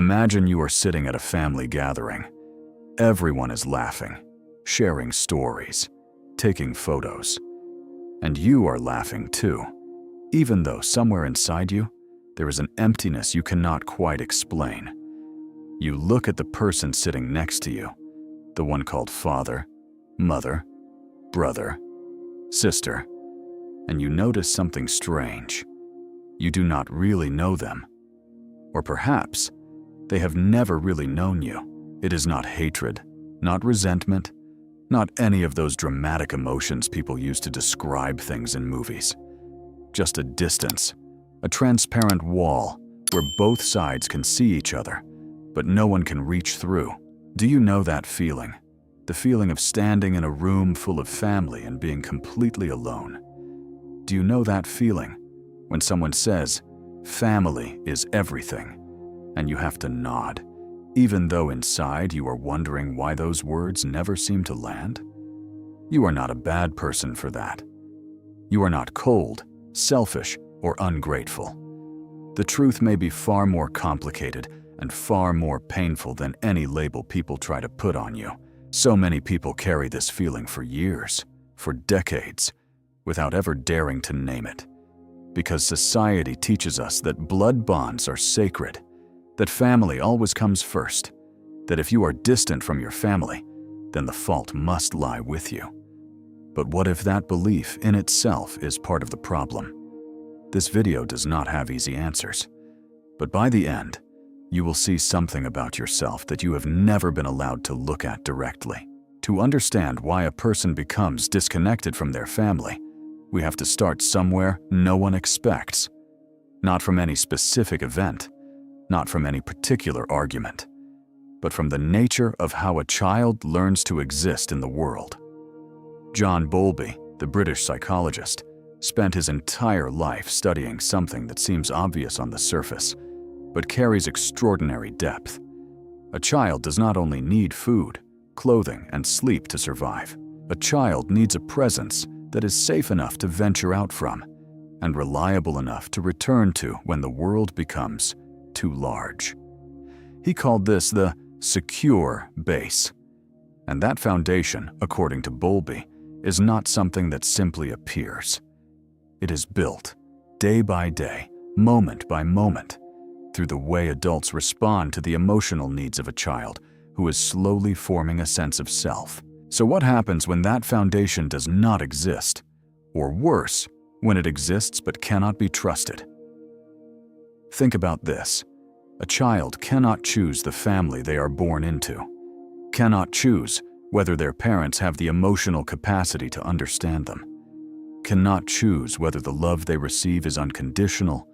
Imagine you are sitting at a family gathering. Everyone is laughing, sharing stories, taking photos. And you are laughing too, even though somewhere inside you, there is an emptiness you cannot quite explain. You look at the person sitting next to you, the one called father, mother, brother, sister, and you notice something strange. You do not really know them. Or perhaps they have never really known you. It is not hatred, not resentment, not any of those dramatic emotions people use to describe things in movies. Just a distance, a transparent wall where both sides can see each other, but no one can reach through. Do you know that feeling? The feeling of standing in a room full of family and being completely alone. Do you know that feeling when someone says, "Family is everything," and you have to nod, even though inside you are wondering why those words never seem to land? You are not a bad person for that. You are not cold, selfish, or ungrateful. The truth may be far more complicated and far more painful than any label people try to put on you. So many people carry this feeling for years, for decades, without ever daring to name it. Because society teaches us that blood bonds are sacred, that family always comes first, that if you are distant from your family, then the fault must lie with you. But what if that belief in itself is part of the problem? This video does not have easy answers, but by the end, you will see something about yourself that you have never been allowed to look at directly. To understand why a person becomes disconnected from their family, we have to start somewhere no one expects. Not from any specific event, not from any particular argument, but from the nature of how a child learns to exist in the world. John Bowlby, the British psychologist, spent his entire life studying something that seems obvious on the surface, but carries extraordinary depth. A child does not only need food, clothing, and sleep to survive. A child needs a presence that is safe enough to venture out from and reliable enough to return to when the world becomes too large. He called this the secure base. And that foundation, according to Bowlby, is not something that simply appears. It is built day by day, moment by moment, through the way adults respond to the emotional needs of a child who is slowly forming a sense of self. So what happens when that foundation does not exist? Or worse, when it exists but cannot be trusted? Think about this. A child cannot choose the family they are born into, cannot choose whether their parents have the emotional capacity to understand them, cannot choose whether the love they receive is unconditional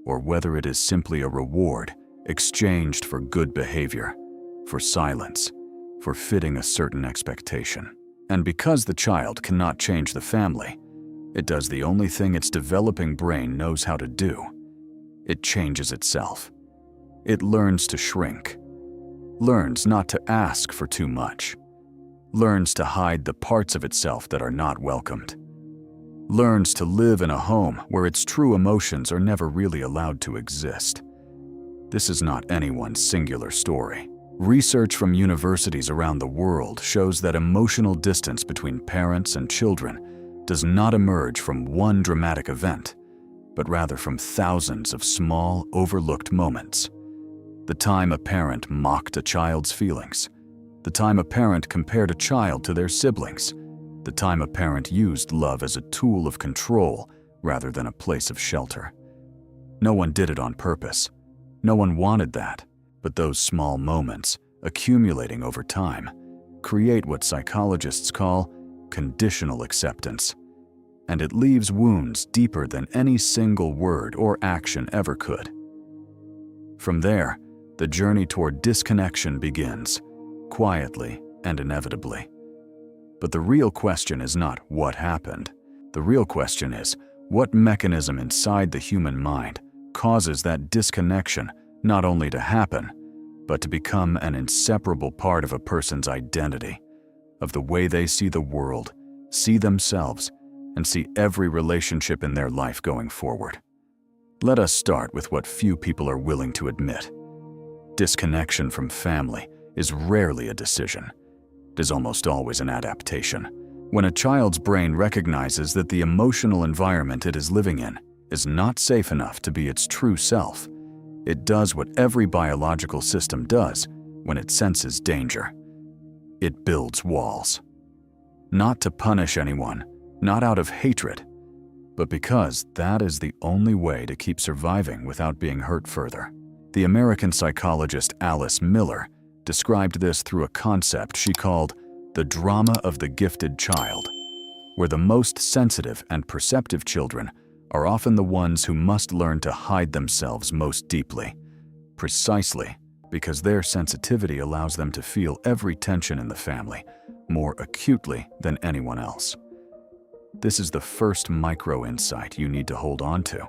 or whether it is simply a reward exchanged for good behavior, for silence, for fitting a certain expectation. And because the child cannot change the family, it does the only thing its developing brain knows how to do. It changes itself. It learns to shrink, learns not to ask for too much, learns to hide the parts of itself that are not welcomed, learns to live in a home where its true emotions are never really allowed to exist. This is not anyone's singular story. Research from universities around the world shows that emotional distance between parents and children does not emerge from one dramatic event, but rather from thousands of small, overlooked moments. The time a parent mocked a child's feelings, the time a parent compared a child to their siblings, the time a parent used love as a tool of control rather than a place of shelter. No one did it on purpose. No one wanted that, but those small moments, accumulating over time, create what psychologists call conditional acceptance. And it leaves wounds deeper than any single word or action ever could. From there, the journey toward disconnection begins, quietly and inevitably. But the real question is not what happened. The real question is, what mechanism inside the human mind causes that disconnection not only to happen, but to become an inseparable part of a person's identity, of the way they see the world, see themselves, and see every relationship in their life going forward. Let us start with what few people are willing to admit. Disconnection from family is rarely a decision. It is almost always an adaptation. When a child's brain recognizes that the emotional environment it is living in is not safe enough to be its true self, it does what every biological system does when it senses danger. It builds walls. Not to punish anyone, not out of hatred, but because that is the only way to keep surviving without being hurt further. The American psychologist Alice Miller described this through a concept she called the drama of the gifted child, where the most sensitive and perceptive children are often the ones who must learn to hide themselves most deeply, precisely because their sensitivity allows them to feel every tension in the family more acutely than anyone else. This is the first micro-insight you need to hold on to.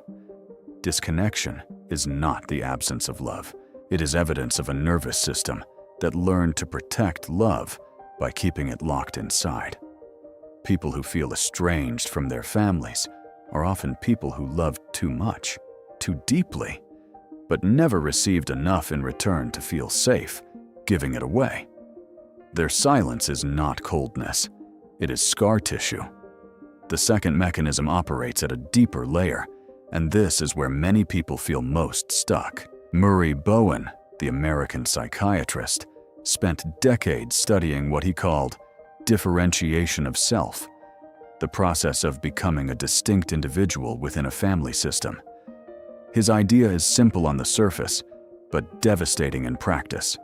Disconnection is not the absence of love. It is evidence of a nervous system that learned to protect love by keeping it locked inside. People who feel estranged from their families are often people who loved too much, too deeply, but never received enough in return to feel safe giving it away. Their silence is not coldness, it is scar tissue. The second mechanism operates at a deeper layer, and this is where many people feel most stuck. Murray Bowen, the American psychiatrist, spent decades studying what he called differentiation of self, the process of becoming a distinct individual within a family system. His idea is simple on the surface, but devastating in practice.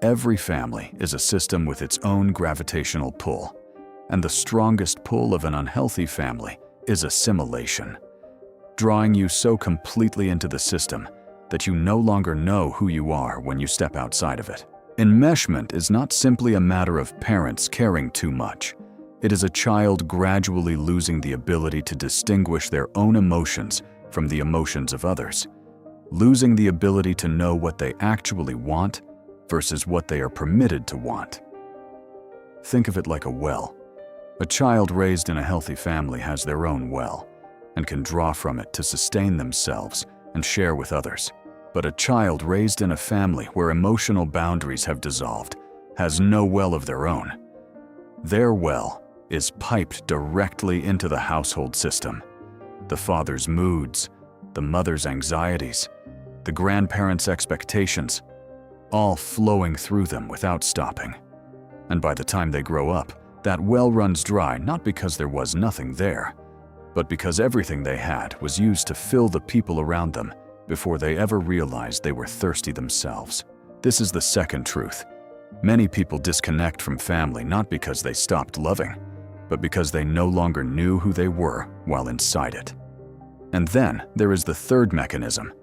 Every family is a system with its own gravitational pull, and the strongest pull of an unhealthy family is assimilation, drawing you so completely into the system that you no longer know who you are when you step outside of it. Enmeshment is not simply a matter of parents caring too much. It is a child gradually losing the ability to distinguish their own emotions from the emotions of others, losing the ability to know what they actually want versus what they are permitted to want. Think of it like a well. A child raised in a healthy family has their own well and can draw from it to sustain themselves and share with others. But a child raised in a family where emotional boundaries have dissolved has no well of their own. Their well is piped directly into the household system. The father's moods, the mother's anxieties, the grandparents' expectations, all flowing through them without stopping. And by the time they grow up, that well runs dry not because there was nothing there, but because everything they had was used to fill the people around them before they ever realized they were thirsty themselves. This is the second truth. Many people disconnect from family not because they stopped loving, but because they no longer knew who they were while inside it. And then there is the third mechanism,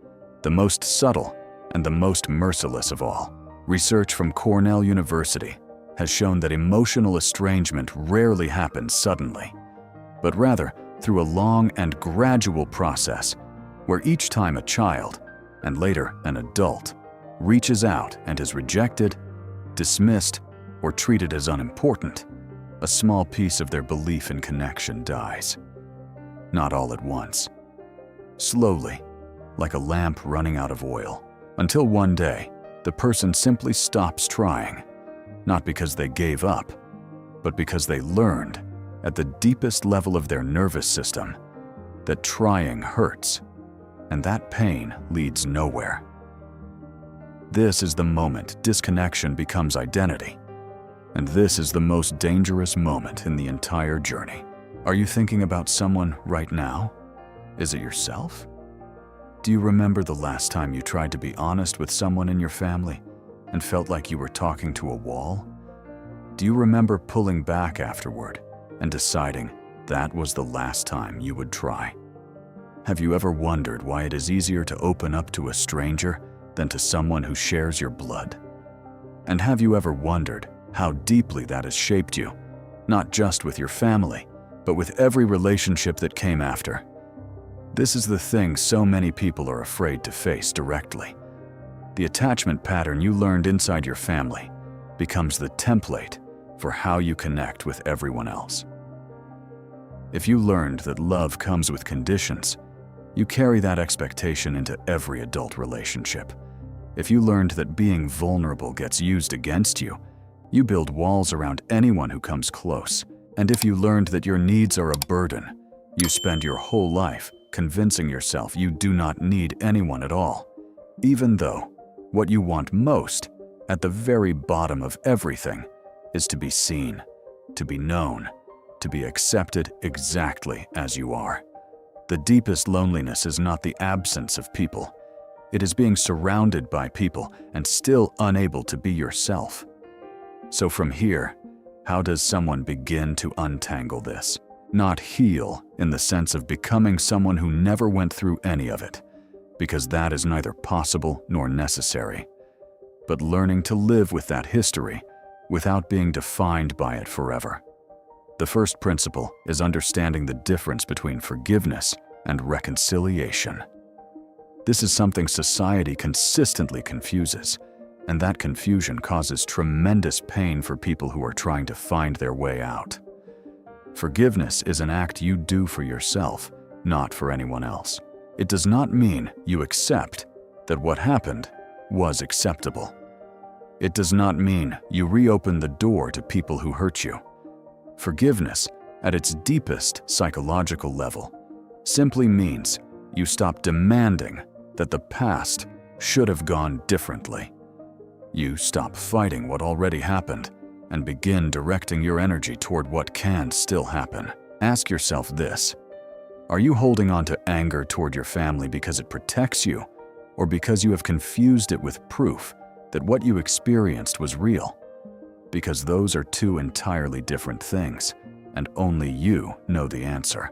the most subtle and the most merciless of all. Research from Cornell University has shown that emotional estrangement rarely happens suddenly, but rather through a long and gradual process where each time a child, and later an adult, reaches out and is rejected, dismissed, or treated as unimportant, a small piece of their belief in connection dies. Not all at once. Slowly, like a lamp running out of oil, until one day, the person simply stops trying, not because they gave up, but because they learned, at the deepest level of their nervous system, that trying hurts, and that pain leads nowhere. This is the moment disconnection becomes identity, and this is the most dangerous moment in the entire journey. Are you thinking about someone right now? Is it yourself? Do you remember the last time you tried to be honest with someone in your family and felt like you were talking to a wall? Do you remember pulling back afterward and deciding that was the last time you would try? Have you ever wondered why it is easier to open up to a stranger than to someone who shares your blood? And have you ever wondered how deeply that has shaped you, not just with your family, but with every relationship that came after? This is the thing so many people are afraid to face directly. The attachment pattern you learned inside your family becomes the template for how you connect with everyone else. If you learned that love comes with conditions, you carry that expectation into every adult relationship. If you learned that being vulnerable gets used against you, you build walls around anyone who comes close. And if you learned that your needs are a burden, you spend your whole life convincing yourself you do not need anyone at all, even though what you want most, at the very bottom of everything, is to be seen, to be known, to be accepted exactly as you are. The deepest loneliness is not the absence of people. It is being surrounded by people and still unable to be yourself. So from here, how does someone begin to untangle this? Not heal in the sense of becoming someone who never went through any of it, because that is neither possible nor necessary, but learning to live with that history without being defined by it forever. The first principle is understanding the difference between forgiveness and reconciliation. This is something society consistently confuses, and that confusion causes tremendous pain for people who are trying to find their way out. Forgiveness is an act you do for yourself, not for anyone else. It does not mean you accept that what happened was acceptable. It does not mean you reopen the door to people who hurt you. Forgiveness, at its deepest psychological level, simply means you stop demanding that the past should have gone differently. You stop fighting what already happened and begin directing your energy toward what can still happen. Ask yourself this: are you holding on to anger toward your family because it protects you, or because you have confused it with proof that what you experienced was real? Because those are two entirely different things, and only you know the answer.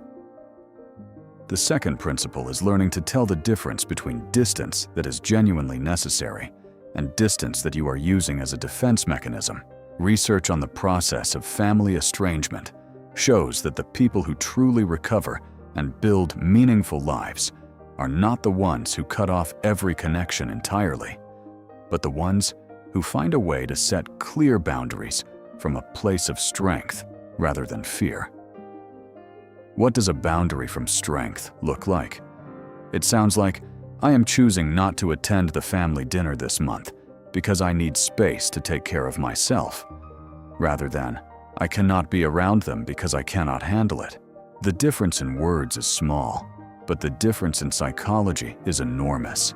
The second principle is learning to tell the difference between distance that is genuinely necessary and distance that you are using as a defense mechanism. Research on the process of family estrangement shows that the people who truly recover and build meaningful lives are not the ones who cut off every connection entirely, but the ones who find a way to set clear boundaries from a place of strength rather than fear. What does a boundary from strength look like? It sounds like, I am choosing not to attend the family dinner this month because I need space to take care of myself, rather than, I cannot be around them because I cannot handle it. The difference in words is small, but the difference in psychology is enormous.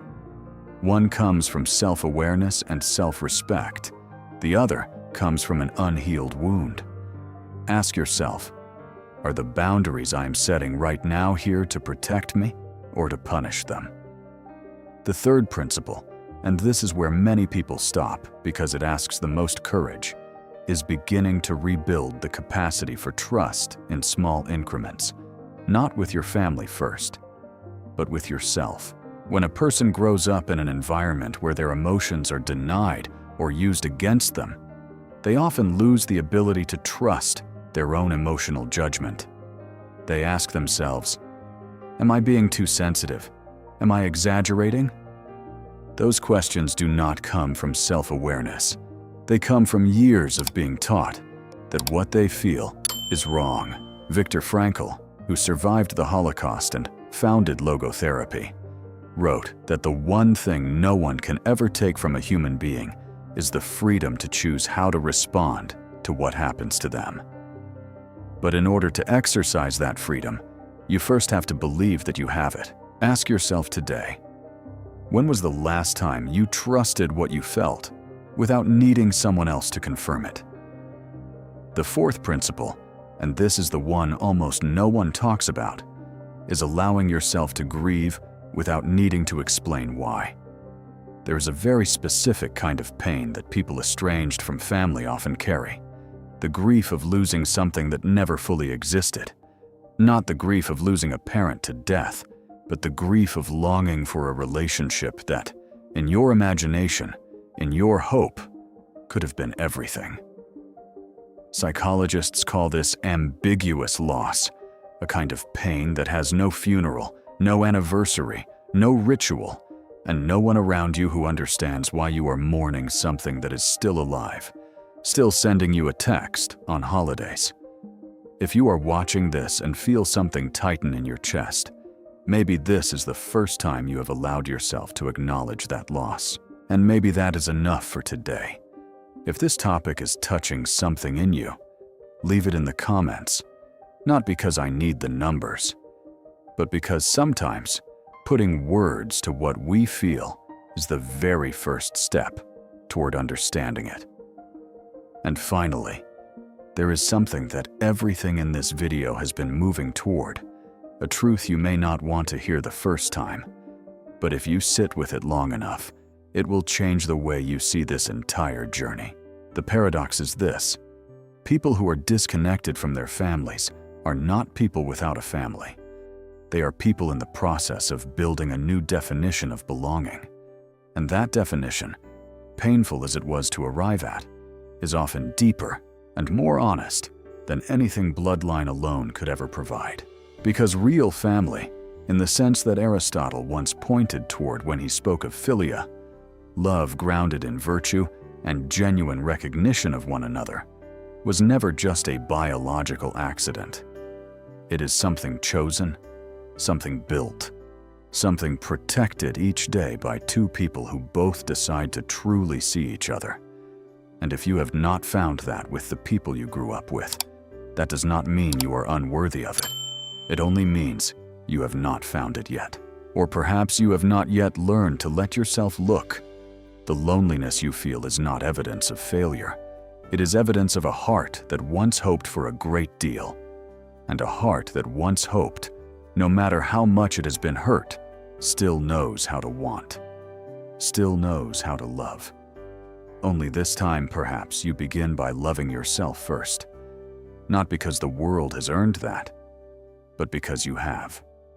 One comes from self-awareness and self-respect. The other comes from an unhealed wound. Ask yourself, are the boundaries I am setting right now here to protect me or to punish them? The third principle, and this is where many people stop because it asks the most courage, is beginning to rebuild the capacity for trust in small increments, not with your family first, but with yourself. When a person grows up in an environment where their emotions are denied or used against them, they often lose the ability to trust their own emotional judgment. They ask themselves, am I being too sensitive? Am I exaggerating? Those questions do not come from self-awareness. They come from years of being taught that what they feel is wrong. Viktor Frankl, who survived the Holocaust and founded logotherapy, wrote that the one thing no one can ever take from a human being is the freedom to choose how to respond to what happens to them. But in order to exercise that freedom, you first have to believe that you have it. Ask yourself today, when was the last time you trusted what you felt without needing someone else to confirm it? The fourth principle, and this is the one almost no one talks about, is allowing yourself to grieve without needing to explain why. There is a very specific kind of pain that people estranged from family often carry. The grief of losing something that never fully existed. Not the grief of losing a parent to death, but the grief of longing for a relationship that, in your imagination, in your hope, could have been everything. Psychologists call this ambiguous loss, a kind of pain that has no funeral, no anniversary, no ritual, and no one around you who understands why you are mourning something that is still alive, still sending you a text on holidays. If you are watching this and feel something tighten in your chest, maybe this is the first time you have allowed yourself to acknowledge that loss. And maybe that is enough for today. If this topic is touching something in you, leave it in the comments. Not because I need the numbers, but because sometimes putting words to what we feel is the very first step toward understanding it. And finally, there is something that everything in this video has been moving toward, a truth you may not want to hear the first time, but if you sit with it long enough, it will change the way you see this entire journey. The paradox is this: people who are disconnected from their families are not people without a family. They are people in the process of building a new definition of belonging. And that definition, painful as it was to arrive at, is often deeper and more honest than anything bloodline alone could ever provide. Because real family, in the sense that Aristotle once pointed toward when he spoke of philia, love grounded in virtue and genuine recognition of one another, was never just a biological accident. It is something chosen, something built, something protected each day by two people who both decide to truly see each other. And if you have not found that with the people you grew up with, that does not mean you are unworthy of it. It only means you have not found it yet. Or perhaps you have not yet learned to let yourself look. The loneliness you feel is not evidence of failure. It is evidence of a heart that once hoped for a great deal, and a heart that once hoped, no matter how much it has been hurt, still knows how to want, still knows how to love. Only this time, perhaps, you begin by loving yourself first. Not because the world has earned that, but because you have.